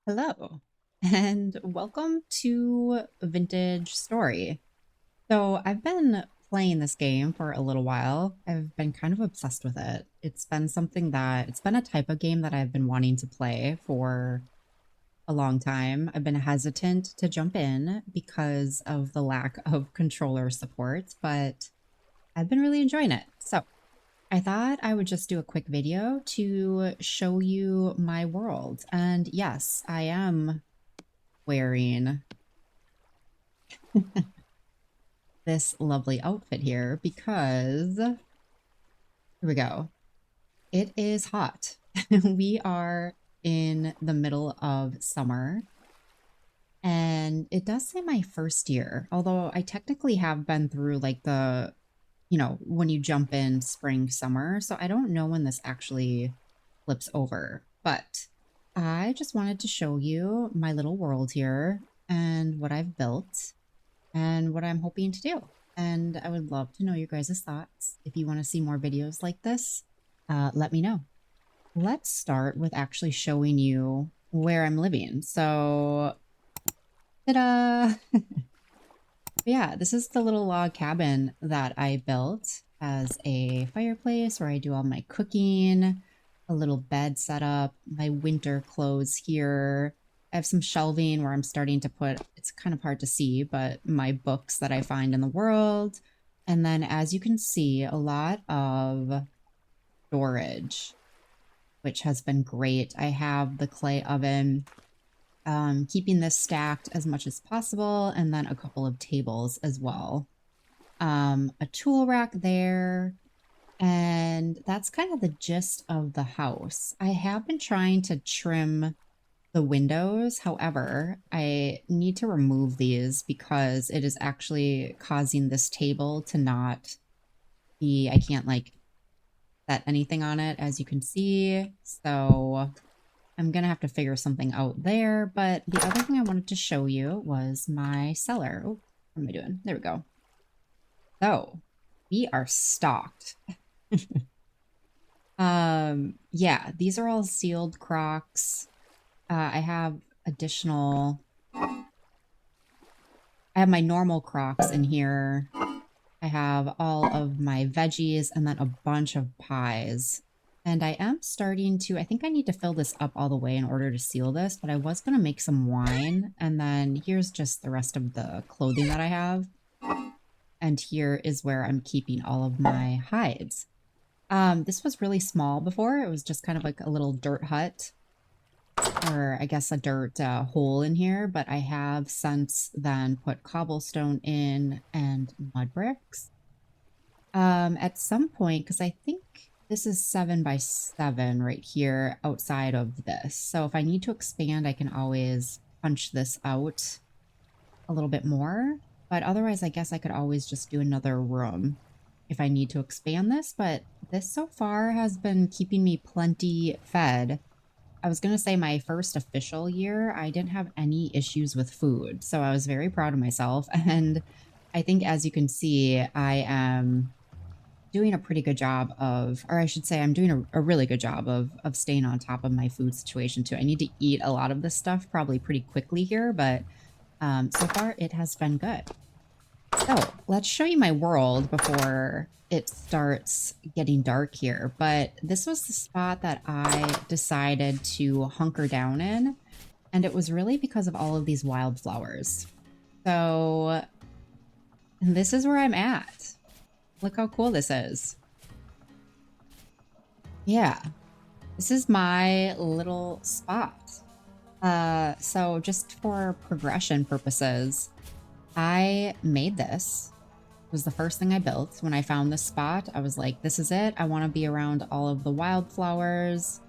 Hello, and welcome to Vintage Story. So, I've been playing this game for a little while. I've been kind of obsessed with it. It's been a type of game that I've been wanting to play for a long time. I've been hesitant to jump in because of the lack of controller support, but I've been really enjoying it. So, I thought I would just do a quick video to show you my world. And yes, I am wearing this lovely outfit here because here we go. It is hot. We are in the middle of summer, and it does say my first year, although I technically have been through like when you jump in spring, summer. So I don't know when this actually flips over, but I just wanted to show you my little world here and what I've built and what I'm hoping to do. And I would love to know your guys' thoughts. If you want to see more videos like this, let me know. Let's start with actually showing you where I'm living. So, ta-da! Yeah, this is the little log cabin that I built as a fireplace where I do all my cooking, a little bed set up, my winter clothes here. I have some shelving where I'm starting to put, it's kind of hard to see, but my books that I find in the world. And then as you can see, a lot of storage, which has been great. I have the clay oven, keeping this stacked as much as possible, and then a couple of tables as well. A tool rack there, and that's kind of the gist of the house. I have been trying to trim the windows. However, I need to remove these because it is actually causing this table to not be, I can't like set anything on it, as you can see. So I'm gonna have to figure something out there. But the other thing I wanted to show you was my cellar. Oh, what am I doing? There we go. So we are stocked. Yeah, these are all sealed crocks. I have additional, I have my normal crocks in here. I have all of my veggies and then a bunch of pies. And I am starting to, I think I need to fill this up all the way in order to seal this, but I was going to make some wine. And then here's just the rest of the clothing that I have. And here is where I'm keeping all of my hides. This was really small before. It was just kind of like a little dirt hut, or I guess a dirt hole in here, but I have since then put cobblestone in and mud bricks. At some point, because I think this is 7 by 7 right here outside of this. So if I need to expand, I can always punch this out a little bit more. But otherwise, I guess I could always just do another room if I need to expand this. But this so far has been keeping me plenty fed. I was going to say my first official year, I didn't have any issues with food. So I was very proud of myself. And I think, as you can see, I am doing a pretty good job of, or I should say I'm doing a really good job of staying on top of my food situation too. I need to eat a lot of this stuff probably pretty quickly here, but so far it has been good. So let's show you my world before it starts getting dark here. But this was the spot that I decided to hunker down in, and it was really because of all of these wildflowers. So this is where I'm at. Look how cool this is. Yeah, this is my little spot. So just for progression purposes, I made this. It was the first thing I built. When I found this spot, I was like, this is it. I want to be around all of the wildflowers.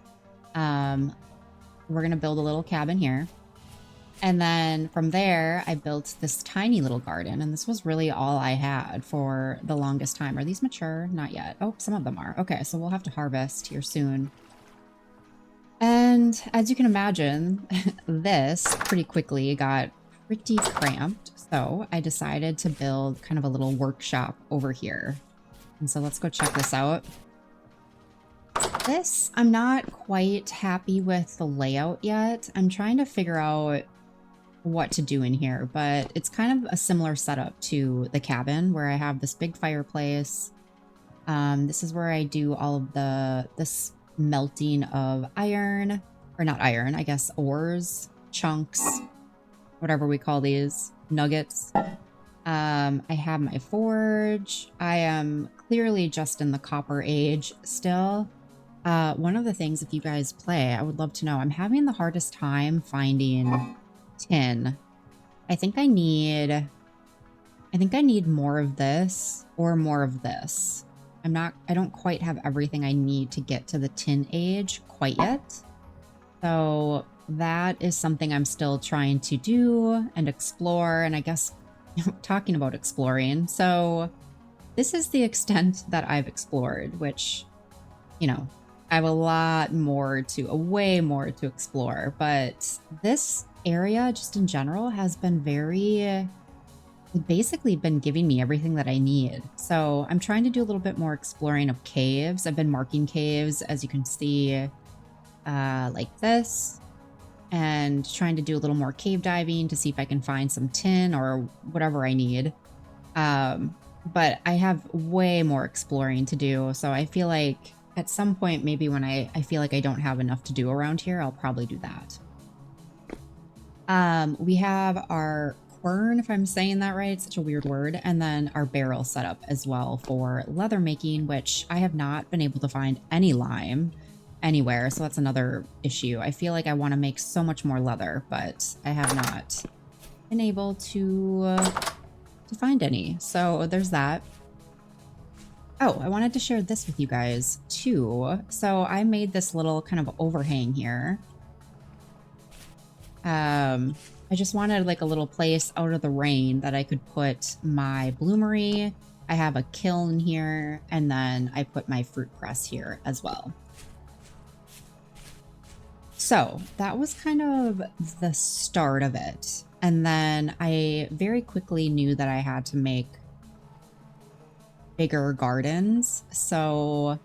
We're going to build a little cabin here. And then from there, I built this tiny little garden. And this was really all I had for the longest time. Are these mature? Not yet. Oh, some of them are. Okay, so we'll have to harvest here soon. And as you can imagine, this pretty quickly got pretty cramped. So I decided to build kind of a little workshop over here. And so let's go check this out. This, I'm not quite happy with the layout yet. I'm trying to figure out what to do in here, but it's kind of a similar setup to the cabin where I have this big fireplace. This is where I do all of this melting of iron, or not iron, I guess ores, chunks, whatever we call these, nuggets. I have my forge. I am clearly just in the copper age still. One of the things, if you guys play, I would love to know, I'm having the hardest time finding tin. I think I need more of this or more of this. I don't quite have everything I need to get to the tin age quite yet. So that is something I'm still trying to do and explore. And I guess talking about exploring. So this is the extent that I've explored, which, you know, I have a way more to explore, but this area just in general has been basically been giving me everything that I need. So I'm trying to do a little bit more exploring of caves. I've been marking caves, as you can see, like this, and trying to do a little more cave diving to see if I can find some tin or whatever I need. But I have way more exploring to do. So I feel like at some point, maybe when I feel like I don't have enough to do around here, I'll probably do that. We have our quern, if I'm saying that right, it's such a weird word, and then our barrel set up as well for leather making, which I have not been able to find any lime anywhere, so that's another issue. I feel like I want to make so much more leather, but I have not been able to find any. So there's that. Oh, I wanted to share this with you guys too. So I made this little kind of overhang here. I just wanted like a little place out of the rain that I could put my bloomery. I have a kiln here, and then I put my fruit press here as well. So that was kind of the start of it. And then I very quickly knew that I had to make bigger gardens. So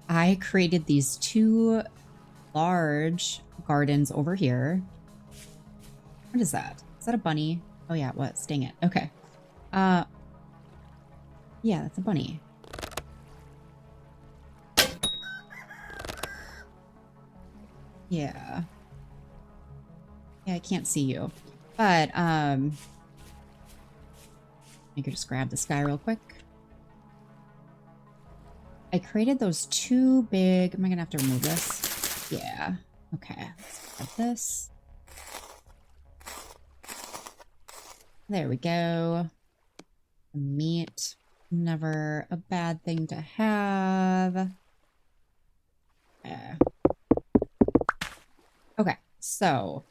I created these two large gardens over here. What is that? Is that a bunny? Oh yeah, it was. Dang it. Okay. Yeah, that's a bunny. Yeah. Yeah, I can't see you. But I could just grab this guy real quick. I created those two big... Am I gonna have to remove this? Yeah. Okay. Let's grab this. There we go. Meat. Never a bad thing to have. Yeah. Okay, so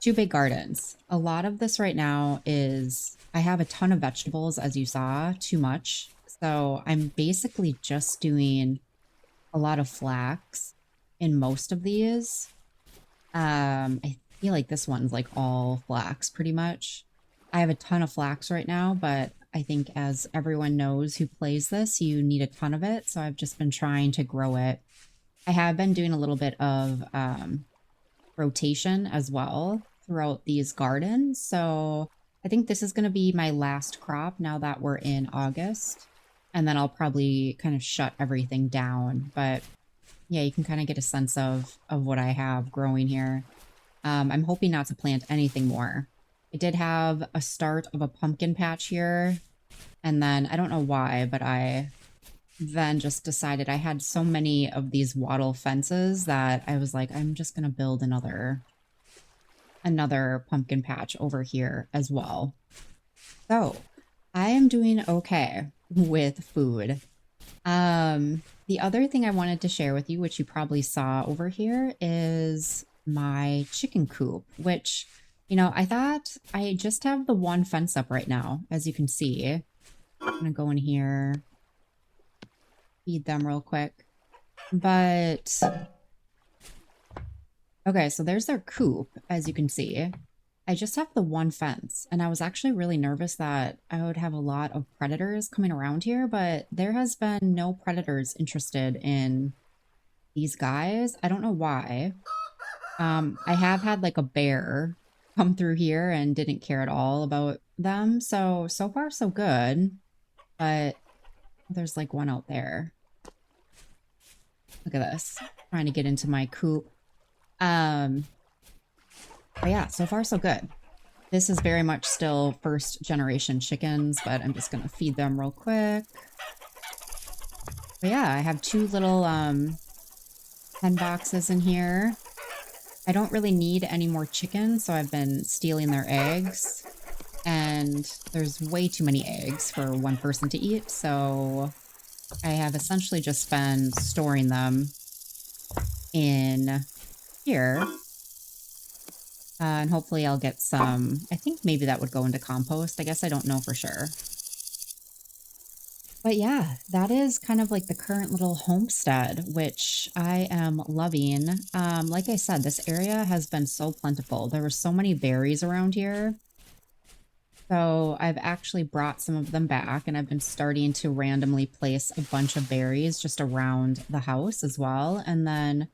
two big gardens. A lot of this right now is... I have a ton of vegetables, as you saw. Too much. So I'm basically just doing a lot of flax in most of these. I feel like this one's like all flax pretty much. I have a ton of flax right now, but I think as everyone knows who plays this, you need a ton of it. So I've just been trying to grow it. I have been doing a little bit of rotation as well throughout these gardens. So I think this is going to be my last crop now that we're in August. And then I'll probably kind of shut everything down. But yeah, you can kind of get a sense of what I have growing here. I'm hoping not to plant anything more. I did have a start of a pumpkin patch here. And then I don't know why, but I then just decided I had so many of these wattle fences that I was like, I'm just going to build another pumpkin patch over here as well. So I am doing okay with food. The other thing I wanted to share with you, which you probably saw over here, is my chicken coop, which, you know, I thought I just have the one fence up right now, as you can see. I'm gonna go in here, feed them real quick. But okay, so there's their coop, as you can see. I just have the one fence, and I was actually really nervous that I would have a lot of predators coming around here, but there has been no predators interested in these guys, I don't know why. I have had like a bear come through here and didn't care at all about them. So far so good. But there's like one out there. Look at this. Trying to get into my coop. But yeah, so far so good. This is very much still first generation chickens, but I'm just gonna feed them real quick. But yeah, I have two little hen boxes in here. I don't really need any more chickens, so I've been stealing their eggs. And there's way too many eggs for one person to eat, so I have essentially just been storing them in here. And hopefully I'll get some, I think maybe that would go into compost. I guess I don't know for sure. But yeah, that is kind of like the current little homestead, which I am loving. Like I said, this area has been so plentiful. There were so many berries around here. So I've actually brought some of them back, and I've been starting to randomly place a bunch of berries just around the house as well. And then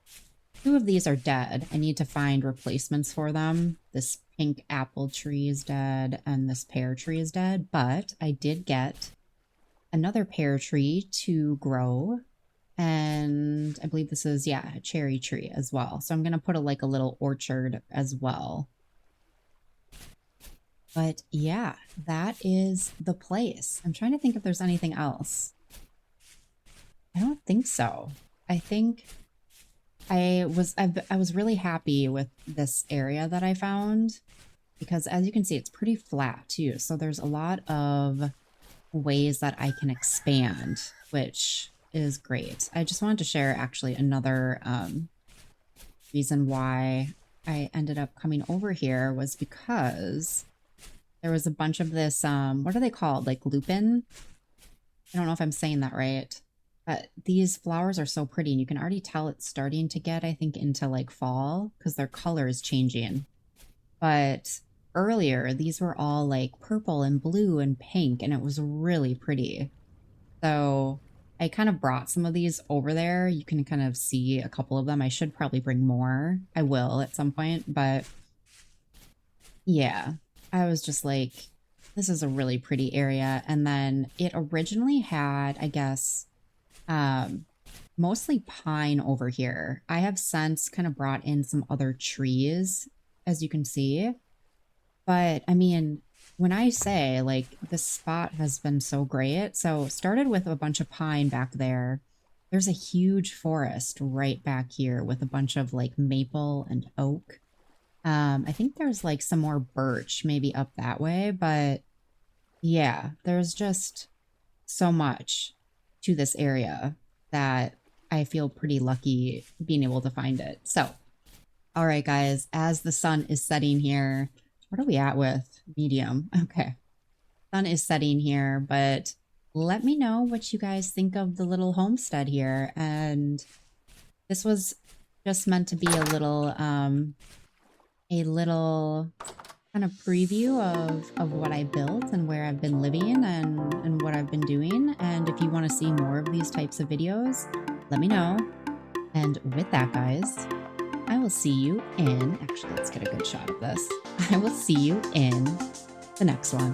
two of these are dead. I need to find replacements for them. This pink apple tree is dead, and this pear tree is dead. But I did get another pear tree to grow, and I believe this is, yeah, a cherry tree as well. So I'm going to put like a little orchard as well. But yeah, that is the place. I'm trying to think if there's anything else. I don't think so. I think I was really happy with this area that I found, because as you can see, it's pretty flat too. So there's a lot of ways that I can expand, which is great. I just wanted to share actually another reason why I ended up coming over here was because there was a bunch of this, what are they called? Like lupin? I don't know if I'm saying that right. But these flowers are so pretty, and you can already tell it's starting to get, I think, into like fall because their color is changing. But earlier, these were all like purple and blue and pink, and it was really pretty. So I kind of brought some of these over there. You can kind of see a couple of them. I should probably bring more. I will at some point, but yeah, I was just like, this is a really pretty area. And then it originally had, I guess, mostly pine over here. I have since kind of brought in some other trees, as you can see. But I mean, when I say like this spot has been so great, so started with a bunch of pine back there. There's a huge forest right back here with a bunch of like maple and oak. I think there's like some more birch maybe up that way, but yeah, there's just so much to this area that I feel pretty lucky being able to find it. So, all right, guys, as the sun is setting here, what are we at with? Medium. Okay. Sun is setting here, but let me know what you guys think of the little homestead here. And this was just meant to be a little kind of preview of what I built and where I've been living and what I've been doing. And if you want to see more of these types of videos, let me know. And with that, guys, I will see you in, actually, let's get a good shot of this. I will see you in the next one.